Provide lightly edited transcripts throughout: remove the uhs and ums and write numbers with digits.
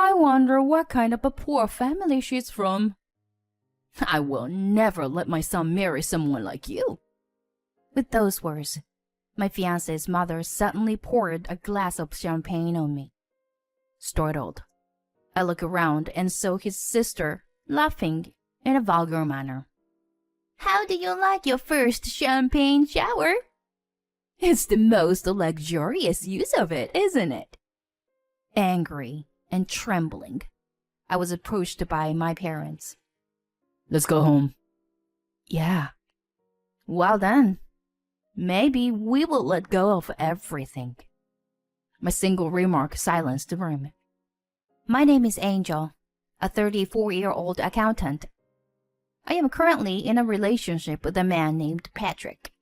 I wonder what kind of a poor family she's from. I will never let my son marry someone like you." With those words, my fiancé's mother suddenly poured a glass of champagne on me. Startled, I looked around and saw his sister laughing in a vulgar manner. "How do you like your first champagne shower?" "It's the most luxurious use of it, isn't it?" Angry and trembling, I was approached by my parents. "Let's go home." "Yeah." "Well then, maybe we will let go of everything." My single remark silenced the room. My name is Angel, a 34-year-old accountant. I am currently in a relationship with a man named Patrick.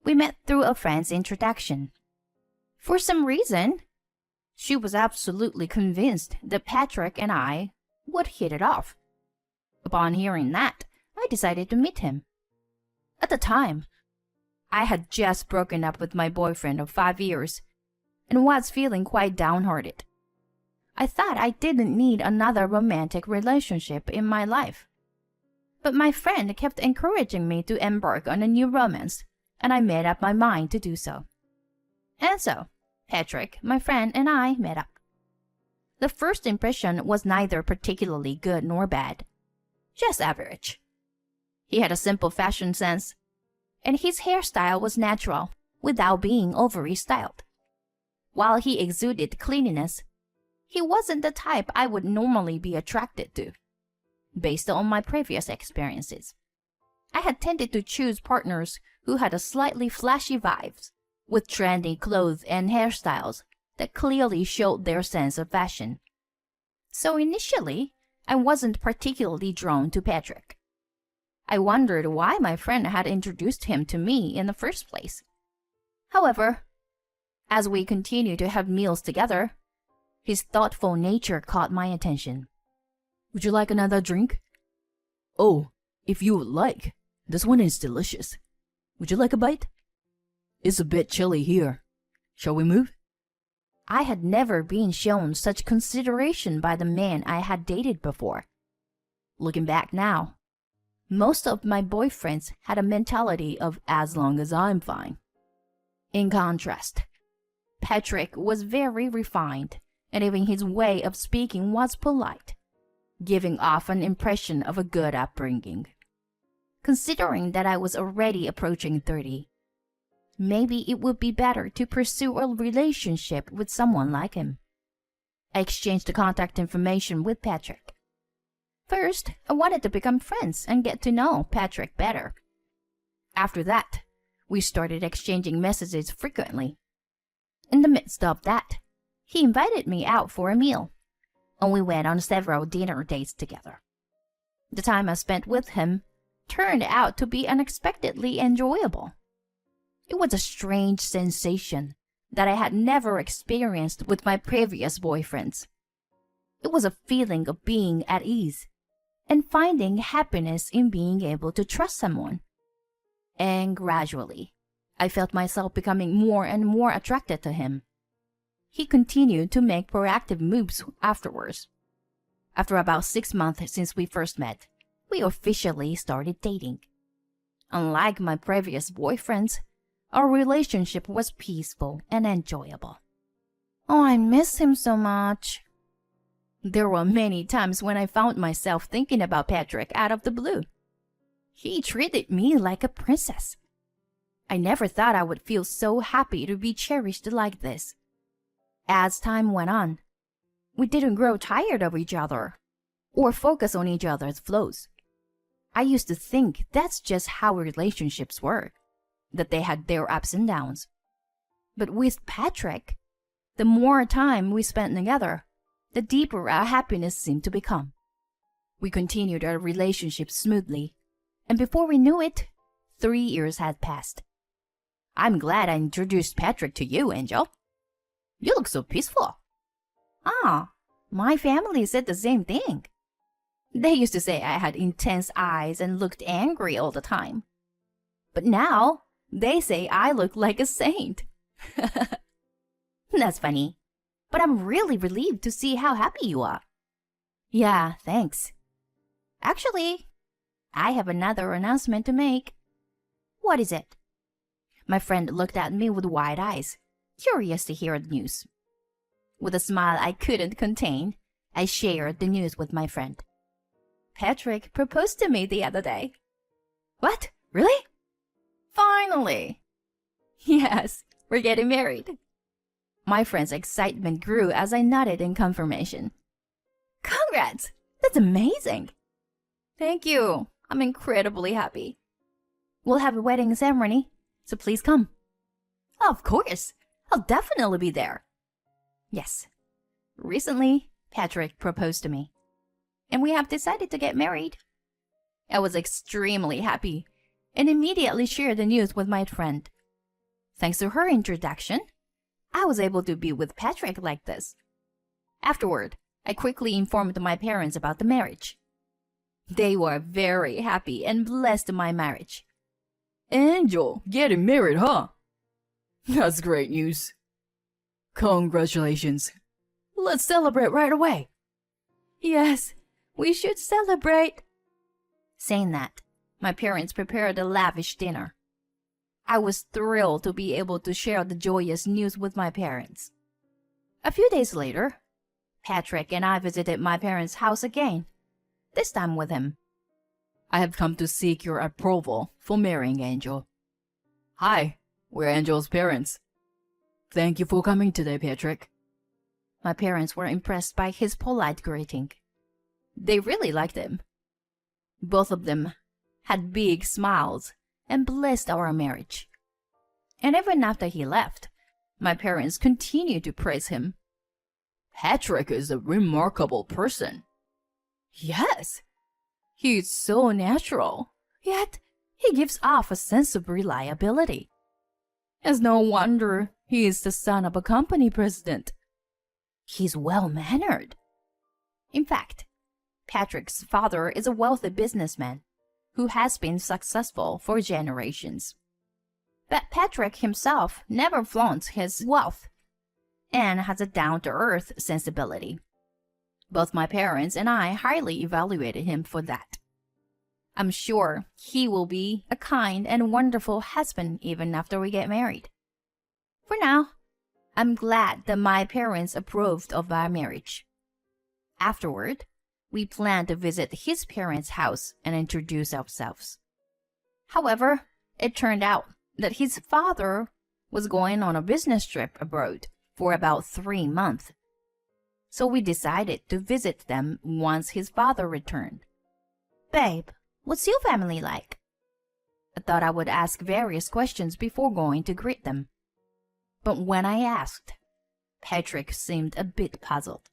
We met through a friend's introduction. For some reason, she was absolutely convinced that Patrick and I would hit it off. Upon hearing that, I decided to meet him. At the time, I had just broken up with my boyfriend of 5 years and was feeling quite downhearted. I thought I didn't need another romantic relationship in my life. But my friend kept encouraging me to embark on a new romance, and I made up my mind to do so. And so, Patrick, my friend, and I met up. The first impression was neither particularly good nor bad, just average. He had a simple fashion sense, and his hairstyle was natural without being overly styled. While he exuded cleanliness, he wasn't the type I would normally be attracted to, based on my previous experiences. I had tended to choose partners who had a slightly flashy vibes, with trendy clothes and hairstyles that clearly showed their sense of fashion. So initially, I wasn't particularly drawn to Patrick. I wondered why my friend had introduced him to me in the first place. However, as we continued to have meals together, his thoughtful nature caught my attention. "Would you like another drink?" "Oh, if you would like. This one is delicious. Would you like a bite?" "It's a bit chilly here. Shall we move?" I had never been shown such consideration by the man I had dated before. Looking back now, most of my boyfriends had a mentality of as long as I'm fine. In contrast, Patrick was very refined, and even his way of speaking was polite, giving off an impression of a good upbringing. Considering that I was already approaching 30, maybe it would be better to pursue a relationship with someone like him. I exchanged the contact information with Patrick. First, I wanted to become friends and get to know Patrick better. After that, we started exchanging messages frequently. In the midst of that, he invited me out for a meal, and we went on several dinner dates together. The time I spent with him turned out to be unexpectedly enjoyable. It was a strange sensation that I had never experienced with my previous boyfriends. It was a feeling of being at ease and finding happiness in being able to trust someone. And gradually, I felt myself becoming more and more attracted to him. He continued to make proactive moves afterwards. After about 6 months since we first met, we officially started dating. Unlike my previous boyfriends, our relationship was peaceful and enjoyable. Oh, I miss him so much. There were many times when I found myself thinking about Patrick out of the blue. He treated me like a princess. I never thought I would feel so happy to be cherished like this. As time went on, we didn't grow tired of each other or focus on each other's flaws. I used to think that's just how relationships work, that they had their ups and downs. But with Patrick, the more time we spent together, the deeper our happiness seemed to become. We continued our relationship smoothly, and before we knew it, 3 years had passed. I'm glad I introduced Patrick to you, Angel. You look so peaceful. Ah, my family said the same thing. They used to say I had intense eyes and looked angry all the time. But now, they say I look like a saint. That's funny. but I'm really relieved to see how happy you are. Yeah, thanks. Actually, I have another announcement to make. What is it? My friend looked at me with wide eyes, curious to hear the news. With a smile I couldn't contain, I shared the news with my friend. Patrick proposed to me the other day. What? Really? Finally! Yes, we're getting married. My friend's excitement grew as I nodded in confirmation. Congrats! That's amazing! Thank you. I'm incredibly happy. We'll have a wedding ceremony, so please come. Of course. I'll definitely be there. Yes. Recently, Patrick proposed to me, and we have decided to get married. I was extremely happy and immediately shared the news with my friend. Thanks to her introduction, I was able to be with Patrick like this. Afterward, I quickly informed my parents about the marriage. They were very happy and blessed my marriage. Angel, getting married, huh? That's great news. Congratulations. Let's celebrate right away. Yes, we should celebrate. Saying that, my parents prepared a lavish dinner. I was thrilled to be able to share the joyous news with my parents. A few days later, Patrick and I visited my parents' house again, this time with him. I have come to seek your approval for marrying Angel. Hi, we're Angel's parents. Thank you for coming today, Patrick. My parents were impressed by his polite greeting. They really liked him. Both of them had big smiles and blessed our marriage. And even after he left, my parents continued to praise him. Patrick is a remarkable person. Yes, he's so natural, yet he gives off a sense of reliability. It's no wonder he is the son of a company president. He's well-mannered. In fact, Patrick's father is a wealthy businessman who has been successful for generations. But Patrick himself never flaunts his wealth and has a down-to-earth sensibility. Both my parents and I highly evaluated him for that. I'm sure he will be a kind and wonderful husband even after we get married. For now, I'm glad that my parents approved of our marriage. Afterward, we planned to visit his parents' house and introduce ourselves. However, it turned out that his father was going on a business trip abroad for about 3 months. So we decided to visit them once his father returned. Babe, what's your family like? I thought I would ask various questions before going to greet them. But when I asked, Patrick seemed a bit puzzled.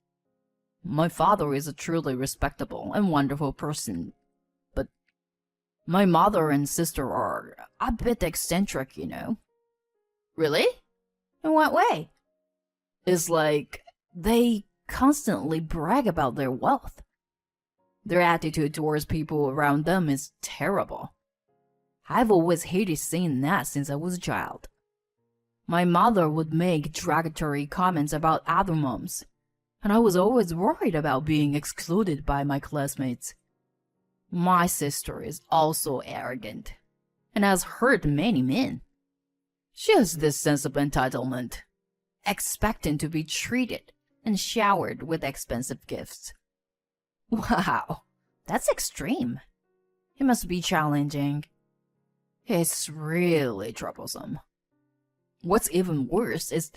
My father is a truly respectable and wonderful person, but my mother and sister are a bit eccentric, you know. Really? In what way? It's like they constantly brag about their wealth. Their attitude towards people around them is terrible. I've always hated seeing that since I was a child. My mother would make derogatory comments about other moms, and I was always worried about being excluded by my classmates. My sister is also arrogant and has hurt many men. She has this sense of entitlement, expecting to be treated and showered with expensive gifts. Wow, that's extreme. It must be challenging. It's really troublesome. What's even worse is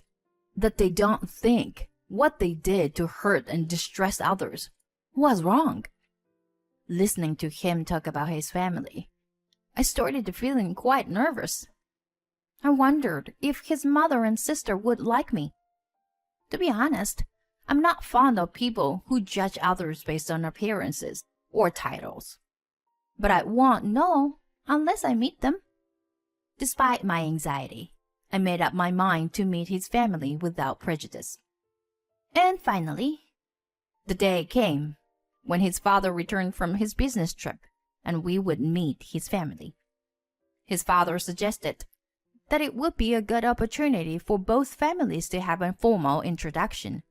that they don't think what they did to hurt and distress others was wrong. Listening to him talk about his family, I started feeling quite nervous. I wondered if his mother and sister would like me. To be honest, I'm not fond of people who judge others based on appearances or titles. But I won't know unless I meet them. Despite my anxiety, I made up my mind to meet his family without prejudice. And finally, the day came when his father returned from his business trip and we would meet his family. His father suggested that it would be a good opportunity for both families to have a formal introduction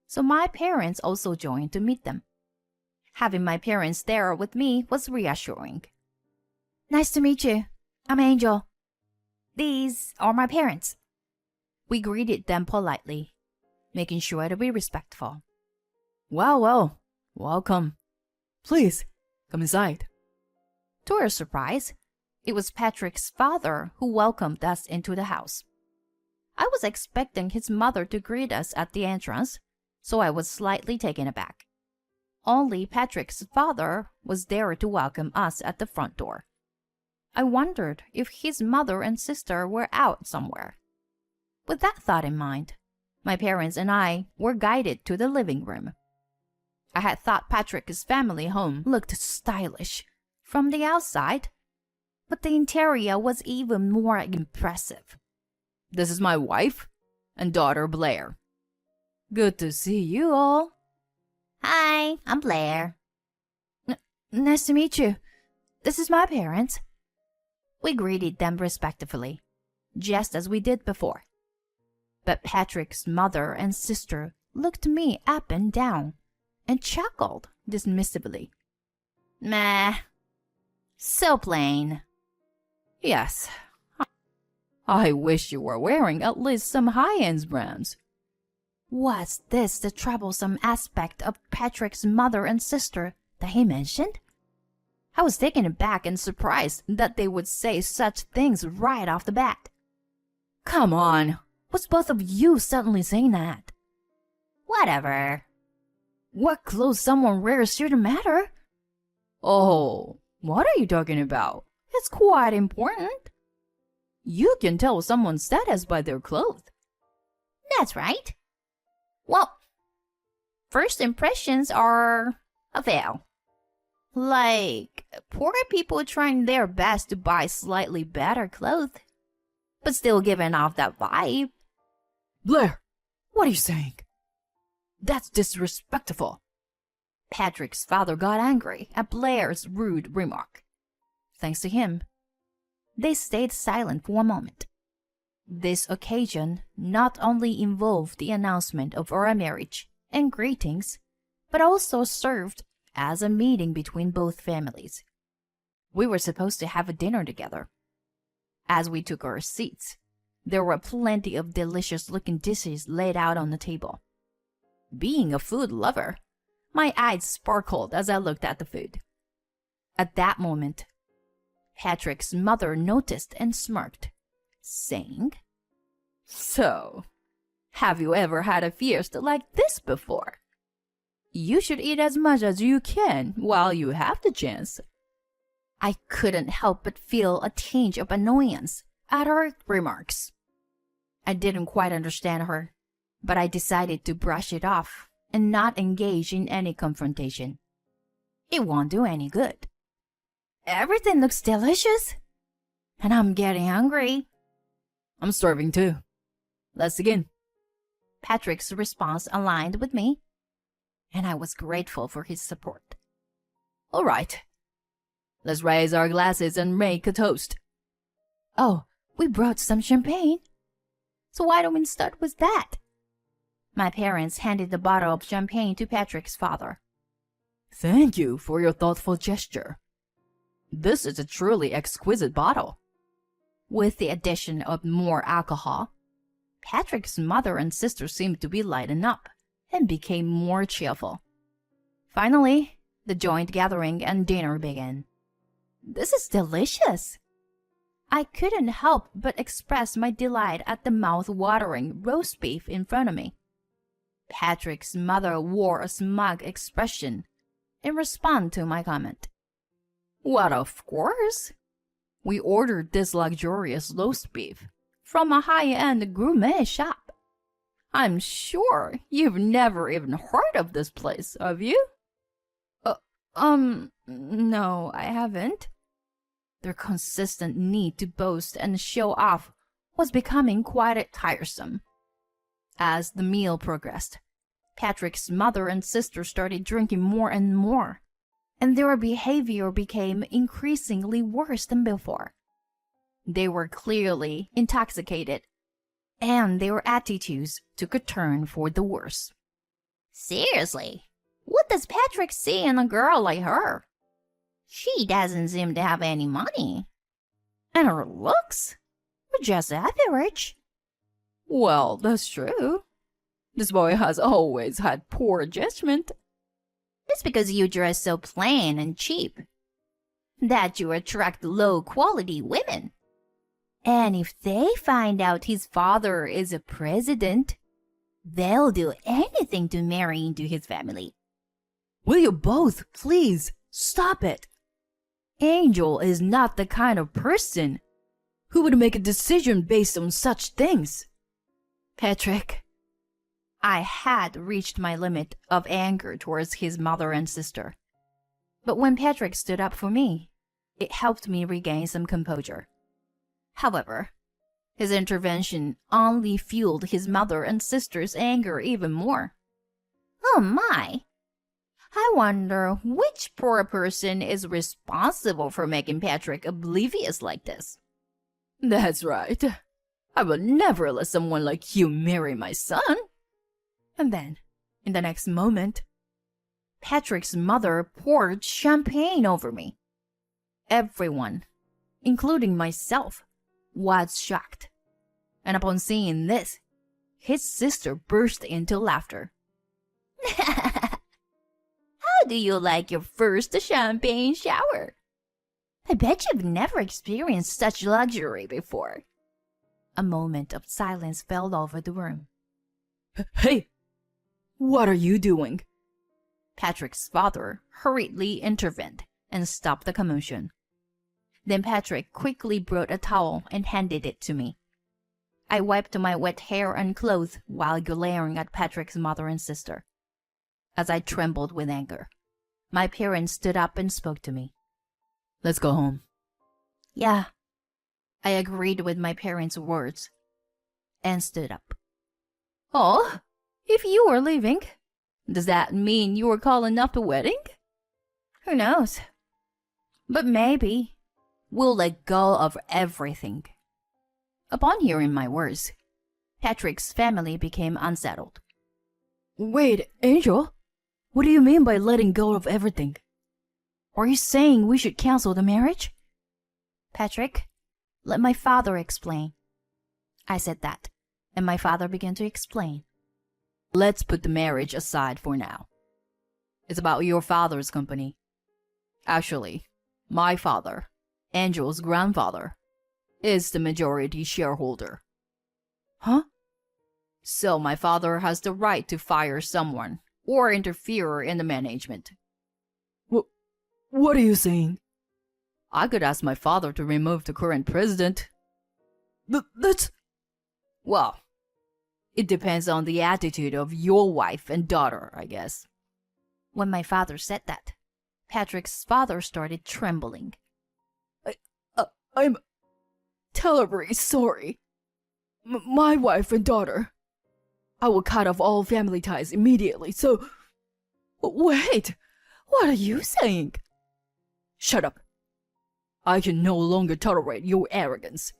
so my parents also joined to meet them. Having my parents there with me was reassuring. Nice to meet you. I'm Angel. These are my parents. We greeted them politely, making sure to be respectful. Well, welcome. Please, come inside. To our surprise, it was Patrick's father who welcomed us into the house. I was expecting his mother to greet us at the entrance, so I was slightly taken aback. Only Patrick's father was there to welcome us at the front door. I wondered if his mother and sister were out somewhere. With that thought in mind, my parents and I were guided to the living room. I had thought Patrick's family home looked stylish from the outside, but the interior was even more impressive. This is my wife and daughter Blair. Good to see you all. Hi, I'm Blair. Nice to meet you. This is my parents. We greeted them respectfully, just as we did before. But Patrick's mother and sister looked me up and down and chuckled dismissively. Meh. So plain. Yes. I wish you were wearing at least some high-end brands. Was this the troublesome aspect of Patrick's mother and sister that he mentioned? I was taken aback and surprised that they would say such things right off the bat. Come on. What's both of you suddenly saying that? Whatever. What clothes someone wears shouldn't matter. Oh, what are you talking about? It's quite important. You can tell someone's status by their clothes. That's right. Well, first impressions are a veil. Like poor people trying their best to buy slightly better clothes, but still giving off that vibe. Blair, what are you saying? That's disrespectful. Patrick's father got angry at Blair's rude remark. Thanks to him, they stayed silent for a moment. This occasion not only involved the announcement of our marriage and greetings, but also served as a meeting between both families. We were supposed to have a dinner together. As we took our seats, there were plenty of delicious-looking dishes laid out on the table. Being a food lover, my eyes sparkled as I looked at the food. At that moment, Patrick's mother noticed and smirked, saying, So, have you ever had a fiesta like this before? You should eat as much as you can while you have the chance. I couldn't help but feel a tinge of annoyance at her remarks. I didn't quite understand her, but I decided to brush it off and not engage in any confrontation. It won't do any good. Everything looks delicious, and I'm getting hungry. I'm starving too. Let's begin. Patrick's response aligned with me, and I was grateful for his support. All right. Let's raise our glasses and make a toast. Oh, we brought some champagne. So why don't we start with that? My parents handed the bottle of champagne to Patrick's father. Thank you for your thoughtful gesture. This is a truly exquisite bottle. With the addition of more alcohol, Patrick's mother and sister seemed to be lighting up and became more cheerful. Finally, the joint gathering and dinner began. This is delicious. I couldn't help but express my delight at the mouth-watering roast beef in front of me. Patrick's mother wore a smug expression in response to my comment. What, of course? We ordered this luxurious roast beef from a high-end gourmet shop. I'm sure you've never even heard of this place, have you? No, I haven't. Their consistent need to boast and show off was becoming quite tiresome. As the meal progressed, Patrick's mother and sister started drinking more and more, and their behavior became increasingly worse than before. They were clearly intoxicated, and their attitudes took a turn for the worse. Seriously, what does Patrick see in a girl like her? She doesn't seem to have any money. And her looks were just average. Well, that's true. This boy has always had poor judgment. It's because you dress so plain and cheap that you attract low-quality women. And if they find out his father is a president, they'll do anything to marry into his family. Will you both please stop it? Angel is not the kind of person who would make a decision based on such things. Patrick. I had reached my limit of anger towards his mother and sister. But when Patrick stood up for me, it helped me regain some composure. However, his intervention only fueled his mother and sister's anger even more. Oh my! I wonder which poor person is responsible for making Patrick oblivious like this. That's right. I would never let someone like you marry my son. And then, in the next moment, Patrick's mother poured champagne over me. Everyone, including myself, was shocked. And upon seeing this, his sister burst into laughter. How do you like your first champagne shower? I bet you've never experienced such luxury before. A moment of silence fell over the room. Hey, what are you doing? Patrick's father hurriedly intervened and stopped the commotion. Then Patrick quickly brought a towel and handed it to me. I wiped my wet hair and clothes while glaring at Patrick's mother and sister. As I trembled with anger, my parents stood up and spoke to me. Let's go home. Yeah, I agreed with my parents' words and stood up. Oh, if you were leaving, does that mean you were calling off the wedding? Who knows? But maybe we'll let go of everything. Upon hearing my words, Patrick's family became unsettled. Wait, Angel, what do you mean by letting go of everything? Are you saying we should cancel the marriage? Patrick, let my father explain. I said that, and my father began to explain. Let's put the marriage aside for now. It's about your father's company. Actually, my father, Angel's grandfather, is the majority shareholder. Huh? So my father has the right to fire someone or interfere in the management. What are you saying? I could ask my father to remove the current president. That's... Well, it depends on the attitude of your wife and daughter, I guess. When my father said that, Patrick's father started trembling. I'm terribly sorry. My wife and daughter. I will cut off all family ties immediately, so... Wait, what are you saying? Shut up. I can no longer tolerate your arrogance.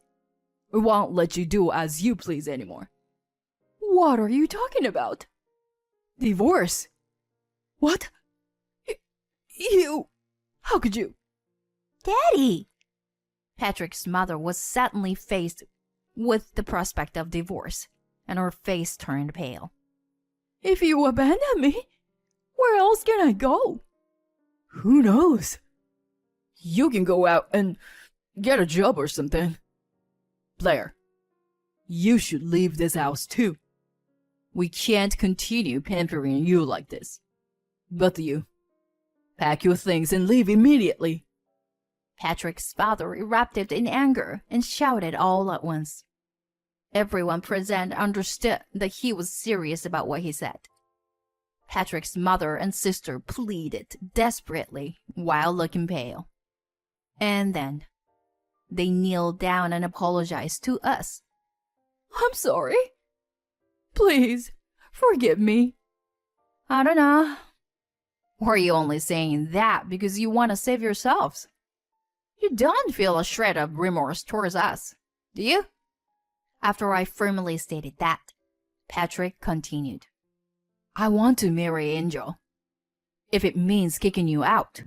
I won't let you do as you please anymore. What are you talking about? Divorce? What? You... How could you? Daddy! Patrick's mother was suddenly faced with the prospect of divorce, and her face turned pale. If you abandon me, where else can I go? Who knows? You can go out and get a job or something. Blair, you should leave this house too. We can't continue pampering you like this. Both of you, pack your things and leave immediately. Patrick's father erupted in anger and shouted all at once. Everyone present understood that he was serious about what he said. Patrick's mother and sister pleaded desperately while looking pale. And then they kneeled down and apologized to us. I'm sorry. Please, forgive me. I don't know. Or are you only saying that because you want to save yourselves? You don't feel a shred of remorse towards us, do you? After I firmly stated that, Patrick continued. I want to marry Angel. If it means kicking you out,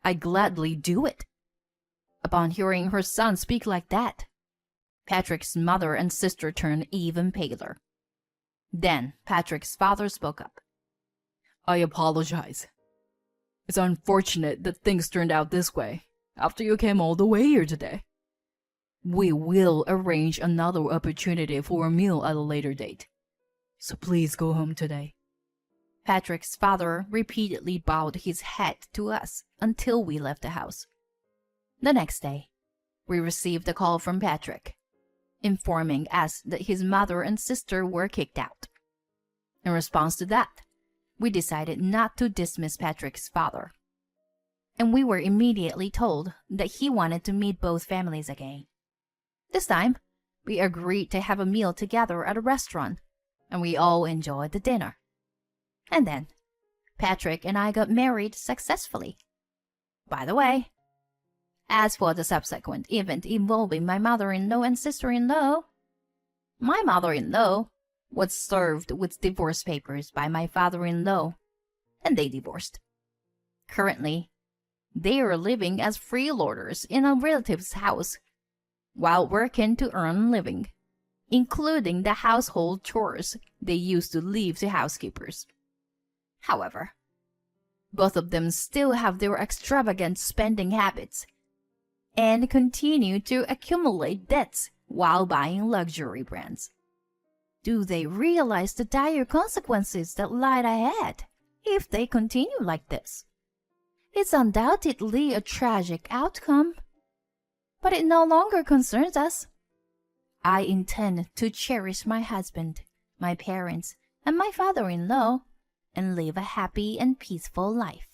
I gladly do it. Upon hearing her son speak like that, Patrick's mother and sister turned even paler. Then Patrick's father spoke up. I apologize. It's unfortunate that things turned out this way after you came all the way here today. We will arrange another opportunity for a meal at a later date. So please go home today. Patrick's father repeatedly bowed his head to us until we left the house. The next day, we received a call from Patrick, informing us that his mother and sister were kicked out. In response to that, we decided not to dismiss Patrick's father, and we were immediately told that he wanted to meet both families again. This time, we agreed to have a meal together at a restaurant, and we all enjoyed the dinner. And then, Patrick and I got married successfully. By the way, as for the subsequent event involving my mother-in-law and sister-in-law, my mother-in-law was served with divorce papers by my father-in-law, and they divorced. Currently, they are living as freeloaders in a relative's house while working to earn a living, including the household chores they used to leave to housekeepers. However, both of them still have their extravagant spending habits and continue to accumulate debts while buying luxury brands. Do they realize the dire consequences that lie ahead if they continue like this? It's undoubtedly a tragic outcome, but it no longer concerns us. I intend to cherish my husband, my parents, and my father-in-law, and live a happy and peaceful life.